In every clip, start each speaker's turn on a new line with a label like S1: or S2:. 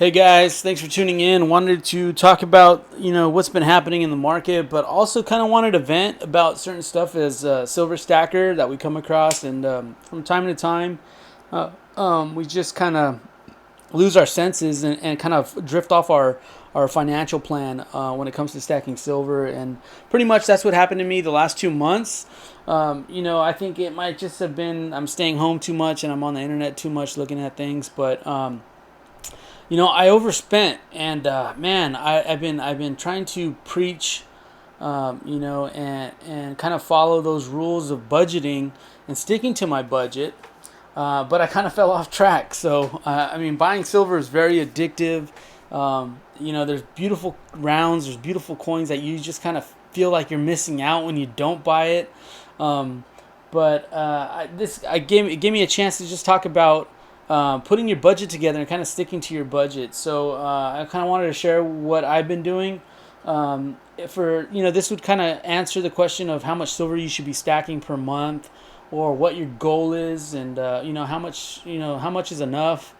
S1: Hey guys, thanks for tuning in. Wanted to talk about what's been happening in the market, but also kind of wanted to vent about certain stuff as a silver stacker that we come across, and from time to time, we just kind of lose our senses and kind of drift off our financial plan when it comes to stacking silver, and pretty much that's what happened to me the last 2 months. I think it might just have been I'm staying home too much and I'm on the internet too much looking at things, but I overspent, and man, I've been trying to preach, and kind of follow those rules of budgeting and sticking to my budget. But I kind of fell off track. So buying silver is very addictive. There's beautiful rounds, there's beautiful coins that you just kind of feel like you're missing out when you don't buy it. Um, it gave me a chance to just talk about putting your budget together and kind of sticking to your budget. So I kind of wanted to share what I've been doing. This would kind of answer the question of how much silver you should be stacking per month, or what your goal is, and how much is enough.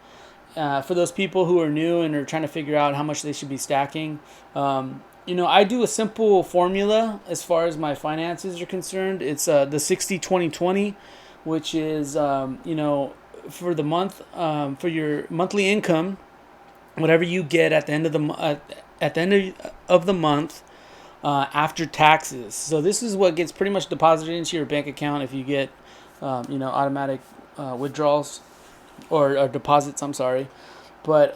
S1: For those people who are new and are trying to figure out how much they should be stacking, I do a simple formula as far as my finances are concerned. It's the 60-20-20, which is for the month, for your monthly income, whatever you get at the end of the month, after taxes. So this is what gets pretty much deposited into your bank account if you get automatic withdrawals or deposits. I'm sorry, but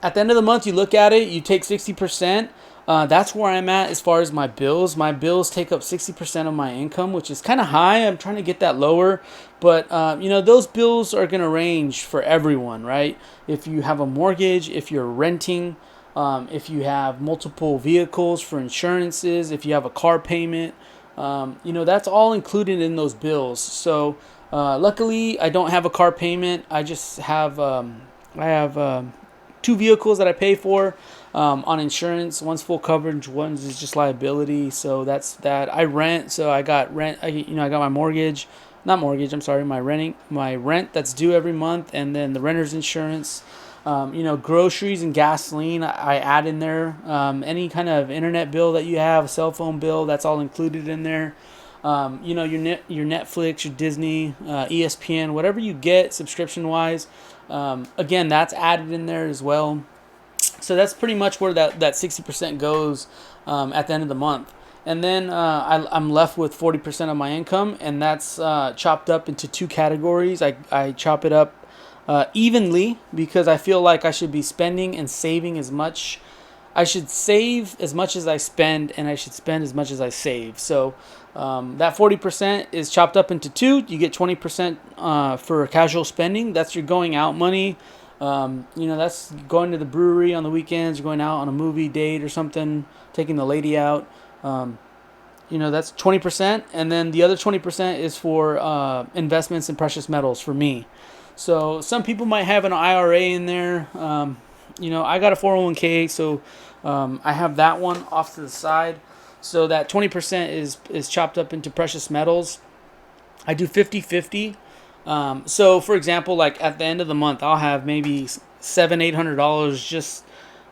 S1: at the end of the month, you look at it, you take 60%. That's where I'm at as far as my bills. My bills take up 60% of my income, which is kind of high. I'm trying to get that lower, but those bills are going to range for everyone, right? If you have a mortgage, if you're renting, if you have multiple vehicles for insurances, if you have a car payment, that's all included in those bills. So luckily, I don't have a car payment. I just have I have two vehicles that I pay for on insurance. One's full coverage, one's is just liability. So that's that. I rent, so I got rent. I got my mortgage, not mortgage. I'm sorry, my rent that's due every month, and then the renter's insurance. Groceries and gasoline, I add in there. Any kind of internet bill that you have, a cell phone bill, that's all included in there. Your Netflix, your Disney, ESPN, whatever you get subscription wise. Again, that's added in there as well. So that's pretty much where that 60% goes at the end of the month. And then I'm left with 40% of my income, and that's chopped up into two categories. I chop it up evenly, because I feel like I should be spending and saving as much. I should save as much as I spend, and I should spend as much as I save. So that 40% is chopped up into two. You get 20% for casual spending. That's your going out money. That's going to the brewery on the weekends, going out on a movie date or something, taking the lady out. That's 20%. And then the other 20% is for investments in precious metals for me. So some people might have an IRA in there. I got a 401k, so I have that one off to the side. So that 20% is chopped up into precious metals. I do 50-50. So for example, like at the end of the month, I'll have maybe $700-800 just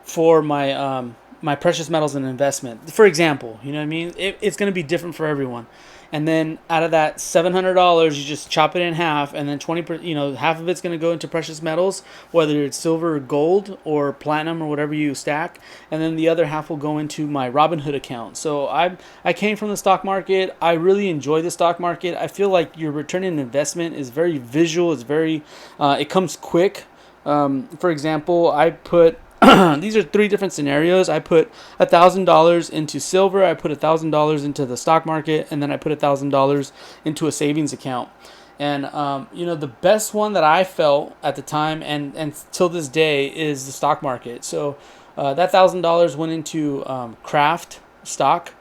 S1: for my precious metals and investment. For example, you know what I mean? It's going to be different for everyone. And then out of that $700, you just chop it in half, and then half of it's going to go into precious metals, whether it's silver or gold or platinum or whatever you stack, and then the other half will go into my Robinhood account. So I came from the stock market. I really enjoy the stock market. I feel like your return on investment is very visual. It's very it comes quick. For example, I put these are three different scenarios. I put $1,000 into silver, I put $1,000 into the stock market, and then I put $1,000 into a savings account. And the best one that I felt at the time and till this day is the stock market. So that $1,000 went into Kraft stock.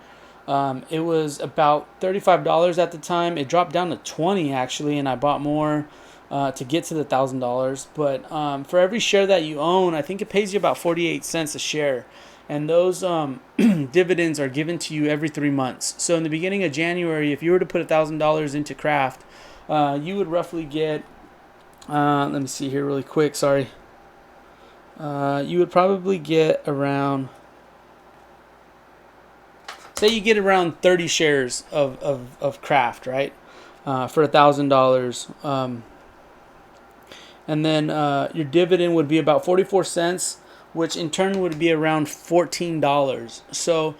S1: It was about $35 at the time. It dropped down to $20 actually, and I bought more to get to the $1,000. But for every share that you own, I think it pays you about 48 cents a share. And those dividends are given to you every 3 months. So in the beginning of January, if you were to put $1,000 into Kraft, you would roughly get, let me see here really quick, sorry. You would probably get around, say you get around 30 shares of Kraft, right? For $1,000. And then your dividend would be about 44 cents, which in turn would be around $14. So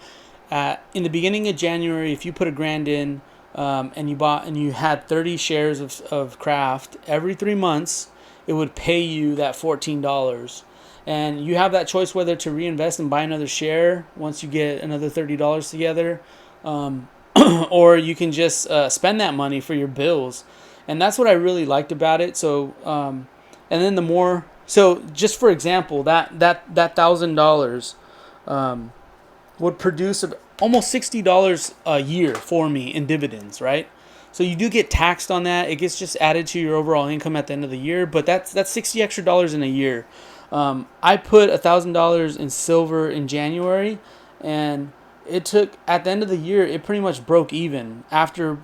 S1: in the beginning of January, if you put a grand in, and you had 30 shares of Kraft, every 3 months it would pay you that $14. And you have that choice whether to reinvest and buy another share once you get another $30 together, um, or you can just spend that money for your bills. And that's what I really liked about it. So and then the more, so just for example, that $1,000 would produce almost $60 a year for me in dividends, right? So you do get taxed on that. It gets just added to your overall income at the end of the year, but that's $60 extra dollars in a year. I put $1,000 in silver in January, and it took, at the end of the year, it pretty much broke even after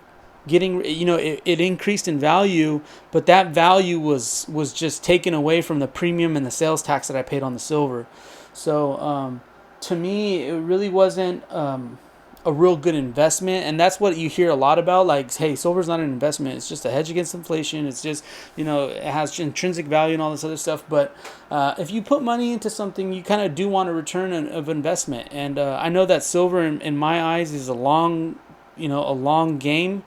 S1: getting, it increased in value, but that value was just taken away from the premium and the sales tax that I paid on the silver. So to me, it really wasn't a real good investment, and that's what you hear a lot about. Like, hey, silver's not an investment; it's just a hedge against inflation. It's just, it has intrinsic value and all this other stuff. But if you put money into something, you kind of do want a return of investment. And I know that silver, in my eyes, is a long game.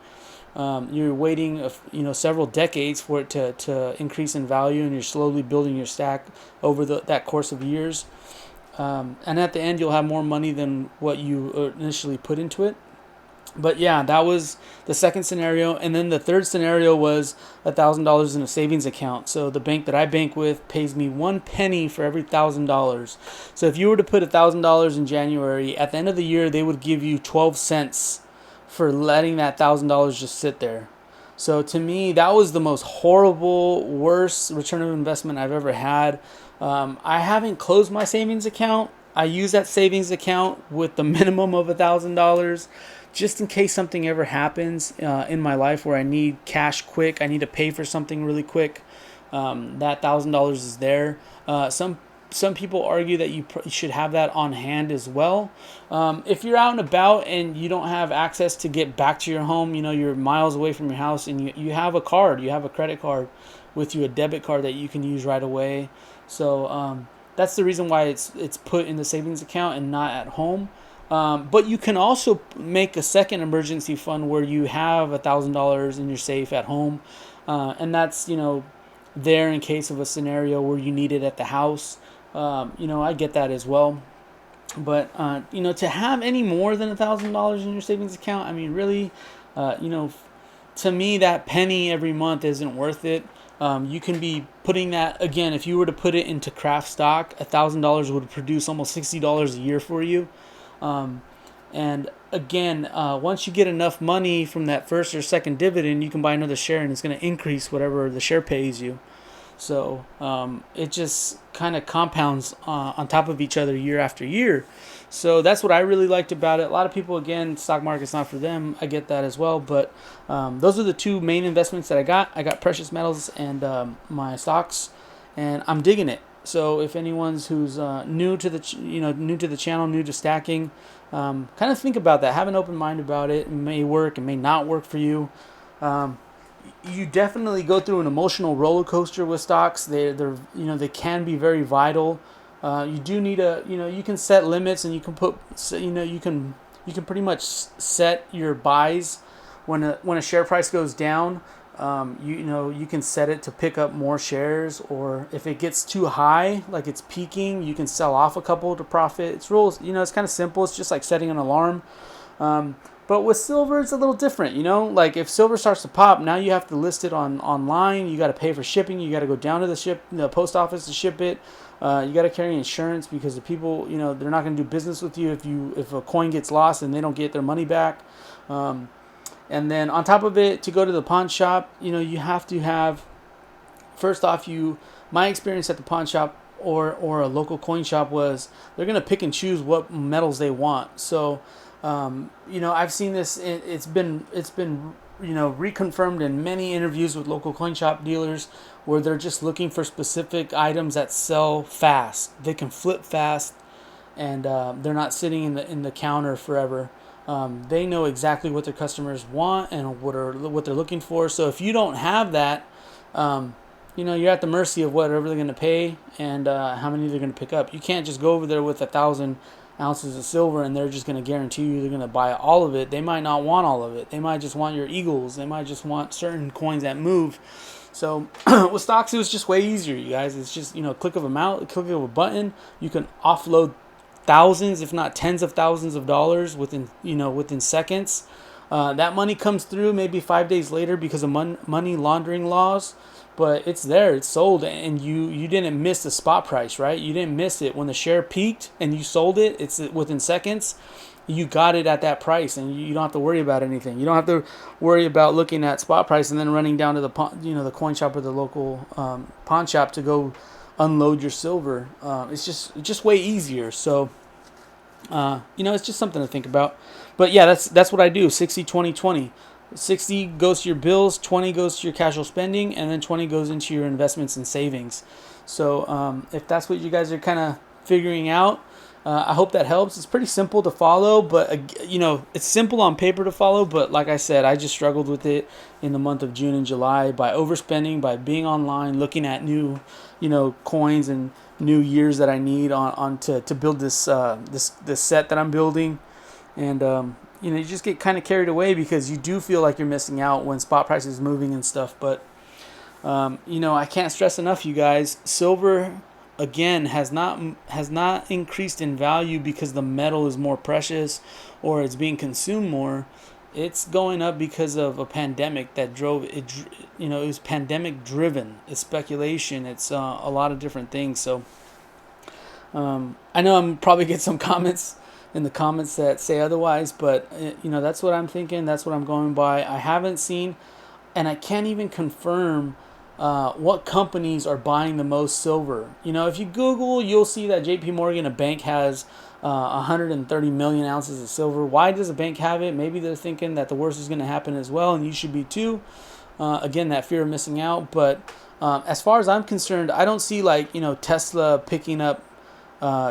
S1: You're waiting, several decades for it to increase in value, and you're slowly building your stack over that course of years. And at the end, you'll have more money than what you initially put into it. But yeah, that was the second scenario. And then the third scenario was $1,000 in a savings account. So the bank that I bank with pays me 1 penny for every $1,000. So if you were to put $1,000 in January, at the end of the year, they would give you 12 cents for letting that $1,000 just sit there. So to me, that was the most horrible, worst return of investment I've ever had. I haven't closed my savings account. I use that savings account with the minimum of $1,000 just in case something ever happens in my life where I need cash quick. I need to pay for something really quick. That $1,000 is there. Some people argue that you should have that on hand as well. If you're out and about and you don't have access to get back to your home, you're miles away from your house, and you have a card, you have a credit card with you, a debit card that you can use right away. So that's the reason why it's put in the savings account and not at home. But you can also make a second emergency fund where you have $1,000 in your safe at home, and that's there in case of a scenario where you need it at the house. I get that as well. But to have any more than $1,000 in your savings account, I mean, really, to me, that penny every month isn't worth it. You can be putting that, again, if you were to put it into Kraft stock, $1,000 would produce almost $60 a year for you. And again, once you get enough money from that first or second dividend, you can buy another share, and it's going to increase whatever the share pays you. So it just kind of compounds on top of each other year after year. So that's what I really liked about it. A lot of people, again, stock market's not for them. I get that as well. But those are the two main investments that I got. I got precious metals and my stocks, and I'm digging it. So if anyone's who's new to the new to the channel, new to stacking, kind of think about that. Have an open mind about it. It may work. It may not work for you. You definitely go through an emotional roller coaster with stocks. They can be very vital. You do need you can set limits, and you can put you can pretty much set your buys when a share price goes down. You can set it to pick up more shares, or if it gets too high, like it's peaking, you can sell off a couple to profit. It's rules. It's kind of simple. It's just like setting an alarm. But with silver, it's a little different, Like if silver starts to pop, now you have to list it online. You got to pay for shipping. You got to go down to the post office to ship it. You got to carry insurance because the people, they're not going to do business with you if a coin gets lost and they don't get their money back. And then on top of it, to go to the pawn shop, you have to have, first off, my experience at the pawn shop or a local coin shop was they're going to pick and choose what metals they want. So, I've seen this. It's been reconfirmed in many interviews with local coin shop dealers where they're just looking for specific items that sell fast. They can flip fast, and they're not sitting in the counter forever. They know exactly what their customers want and what they're looking for. So if you don't have that, you're at the mercy of whatever they're going to pay and how many they're going to pick up. You can't just go over there with 1,000 ounces of silver and they're just going to guarantee you they're going to buy all of it. They might not want all of it. They might just want your Eagles. They might just want certain coins that move. So with stocks, it was just way easier, you guys. It's just, click of a button. You can offload thousands, if not tens of thousands of dollars within seconds. That money comes through maybe 5 days later because of money laundering laws, but it's there, it's sold, and you didn't miss the spot price, right? You didn't miss it when the share peaked and you sold it. It's within seconds. You got it at that price, and you don't have to worry about anything. You don't have to worry about looking at spot price and then running down to the the coin shop or the local pawn shop to go unload your silver. It's just way easier. So it's just something to think about. But yeah, that's what I do. 60, 20, 20. 60 goes to your bills, 20 goes to your casual spending, and then 20 goes into your investments and savings. So if that's what you guys are kind of figuring out, I hope that helps. It's pretty simple to follow, but it's simple on paper to follow. But like I said, I just struggled with it in the month of June and July by overspending, by being online, looking at new, coins and new years that I need on to build this set that I'm building, and you just get kind of carried away because you do feel like you're missing out when spot price is moving and stuff. But I can't stress enough, you guys, silver again has not increased in value because the metal is more precious or it's being consumed more. It's going up because of a pandemic that drove it. It was pandemic driven. It's speculation. It's a lot of different things. So I know I'm probably get some comments in the comments that say otherwise, but that's what I'm thinking. That's what I'm going by. I haven't seen, and I can't even confirm what companies are buying the most silver. If you Google, you'll see that JP Morgan, a bank, has 130 million ounces of silver. Why does a bank have it? Maybe they're thinking that the worst is going to happen as well, and you should be too. Again, that fear of missing out. But as far as I'm concerned, I don't see Tesla picking up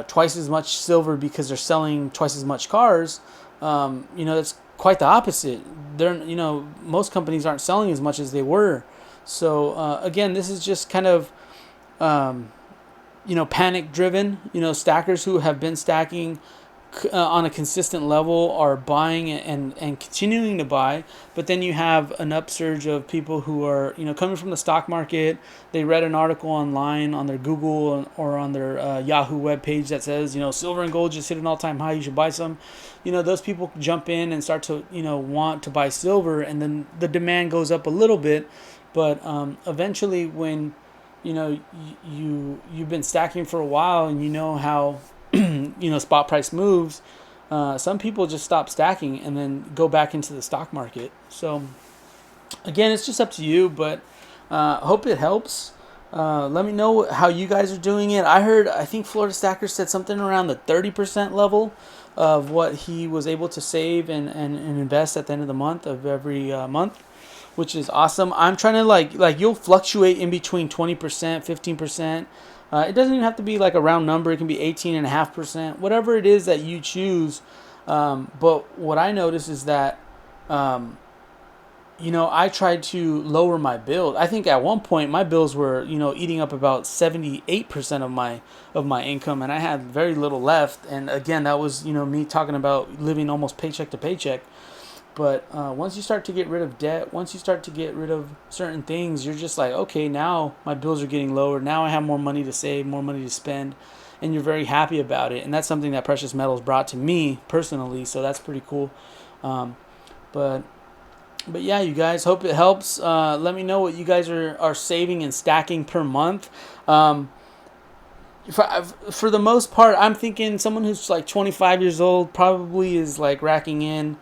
S1: twice as much silver because they're selling twice as much cars. That's quite the opposite. Most companies aren't selling as much as they were. So again, this is just kind of panic driven. Stackers who have been stacking on a consistent level are buying and continuing to buy. But then you have an upsurge of people who are coming from the stock market. They read an article online on their Google or on their Yahoo webpage that says silver and gold just hit an all-time high, you should buy some. Those people jump in and start to want to buy silver, and then the demand goes up a little bit. But eventually, when you've been stacking for a while and how spot price moves, some people just stop stacking and then go back into the stock market. So again, it's just up to you, but hope it helps. Let me know how you guys are doing it. I think Florida Stacker said something around the 30% level of what he was able to save and invest at the end of the month of every month, which is awesome. I'm trying to like you'll fluctuate in between 20%, 15%. It doesn't even have to be like a round number. It can be 18.5%, whatever it is that you choose. But what I notice is that, I tried to lower my bill. I think at one point my bills were, eating up about 78% of my income, and I had very little left. And again, that was, me talking about living almost paycheck to paycheck. But once you start to get rid of debt, once you start to get rid of certain things, you're just like, okay, now my bills are getting lower. Now I have more money to save, more money to spend, and you're very happy about it. And that's something that precious metals brought to me personally, so that's pretty cool. But yeah, you guys, hope it helps. Let me know what you guys are saving and stacking per month. For the most part, I'm thinking someone who's like 25 years old probably is like racking in,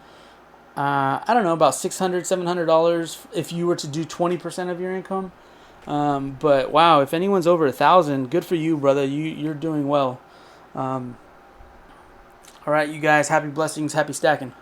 S1: I don't know, about $600, $700 if you were to do 20% of your income. But wow, if anyone's over 1,000, good for you, brother. You're doing well. All right, you guys, happy blessings, happy stacking.